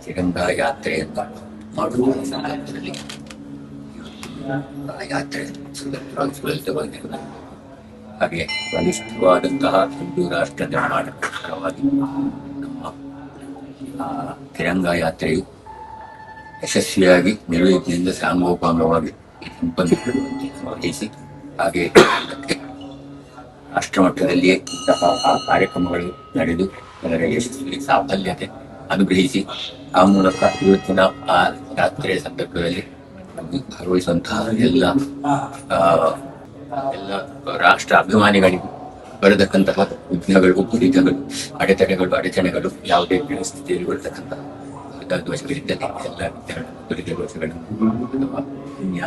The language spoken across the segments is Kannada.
ತಿರಂಗ ಯಾತ್ರೆಯನ್ನು ಮಾಡುವ ಸಂದರ್ಭದಲ್ಲಿ ಆ ಯಾತ್ರೆ ಸುಲಲಿತವಾಗಿ ಹಾಗೆ ಬಲಿಷ್ಠವಾದಂತಹ ಹಿಂದೂ ರಾಷ್ಟ್ರ ನಿರ್ಮಾಣಕ್ಕೋಸ್ಕರವಾಗಿ ನಮ್ಮ ತಿರಂಗ ಯಾತ್ರೆಯು ಯಶಸ್ವಿಯಾಗಿ ನಿರ್ವಹಣೆಯಿಂದ ಸಾಂಗೋಪಾಂಗವಾಗಿ ವಹಿಸಿ ಹಾಗೆ ರಾಷ್ಟ್ರಮಟ್ಟದಲ್ಲಿಯೇ ಇಂತಹ ಕಾರ್ಯಕ್ರಮಗಳು ನಡೆದು ಅದರ ಯಶಸ್ವಿ ಸಾಫಲ್ಯತೆ ಅನುಗ್ರಹಿಸಿ ಆ ಮೂಲಕ ಇವತ್ತಿನ ಆ ಯಾತ್ರೆಯ ಸಂದರ್ಭದಲ್ಲಿ ಭಾಗವಹಿಸುವಂತಹ ಎಲ್ಲ ರಾಷ್ಟ್ರ ಅಭಿಮಾನಿಗಳಿಗೂ ಬರತಕ್ಕಂತಹ ವಿಘ್ನಗಳು ದುರಿತಗಳು ಅಡೆತಡೆಗಳು ಯಾವುದೇ ಪರಿಸ್ಥಿತಿಯಲ್ಲಿ ಬರತಕ್ಕಂತಹ ದೋಷಗಳಿದ್ದಲ್ಲಿ ಎಲ್ಲ ದುರಿತ ದೋಷಗಳನ್ನು ಪುಣ್ಯ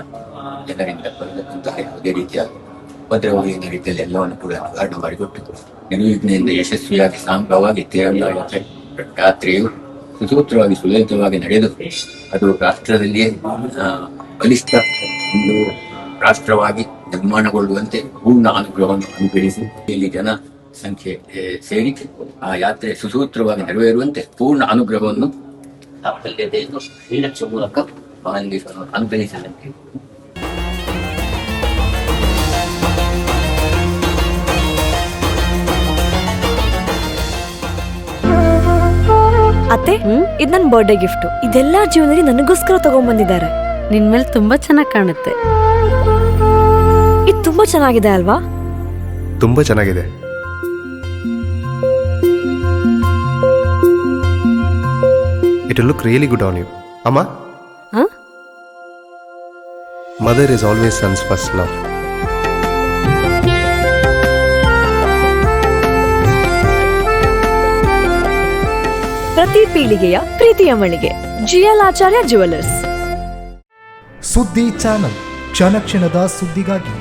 ಜನರಿಂದ ಬರತಕ್ಕಂತಹ ಯಾವುದೇ ರೀತಿಯ ಉಪದ್ರವಗಳಿಂದ ರೀತಿಯಲ್ಲಿ ಎಲ್ಲವನ್ನು ಕೂಡ ನಿವಾರಣೆ ಮಾಡಿಕೊಟ್ಟು ನಿರ್ವಿಘ್ನೆಯಿಂದ ಯಶಸ್ವಿಯಾಗಿ ಸಾಂಗವಾಗಿ ತಿರಂಗ ಯಾತ್ರೆಯು ಸುಸೂತ್ರವಾಗಿ ಸುಲಲಿತವಾಗಿ ನಡೆದು ಅದು ರಾಷ್ಟ್ರದಲ್ಲಿಯೇ ಬಲಿಷ್ಠ ಒಂದು ರಾಷ್ಟ್ರವಾಗಿ ನಿರ್ಮಾಣಗೊಳ್ಳುವಂತೆ ಪೂರ್ಣ ಅನುಗ್ರಹವನ್ನು ಅನುಗ್ರಹಿಸಿ ಇಲ್ಲಿ ಜನ ಸಂಖ್ಯೆ ಸೇರಿ ಆ ಯಾತ್ರೆ ಸುಸೂತ್ರವಾಗಿ ನೆರವೇರುವಂತೆ ಪೂರ್ಣ ಅನುಗ್ರಹವನ್ನು ಸಾಫಲ್ಯತೆಯನ್ನು ಶ್ರೀಲಕ್ಷ ಮೂಲಕ ಅನುಗ್ರಹಿಸದಂತೆ. ಅತ್ತೆ, ಇದು ನನ್ನ ಬರ್ಡೇ ಗಿಫ್ಟ್. ಇದೆಲ್ಲ ಜೀವನದಲ್ಲಿ ನನಗೋಸ್ಕರ ತಗೊಂಡ್ಬಂದಿದ್ದಾರೆ. ನಿನ್ ಮೇಲೆ ತುಂಬಾ ಚೆನ್ನಾಗಿ ಕಾಣುತ್ತೆ. ಇದು ತುಂಬಾ ಚೆನ್ನಾಗಿದೆ ಅಲ್ವಾ? ತುಂಬಾ ಚೆನ್ನಾಗಿದೆ. It will look really good on you. Amma? Huh? Mother is always son's first love. ಪ್ರತಿ ಪೀಳಿಗೆಯ ಪ್ರೀತಿಯ ಮಳಿಗೆ ಜಿಎಲ್ ಆಚಾರ್ಯ ಜುವೆಲ್ಲರ್ಸ್. ಸುದ್ದಿ ಚಾನಲ್, ಕ್ಷಣ ಕ್ಷಣದ ಸುದ್ದಿಗಾಗಿ.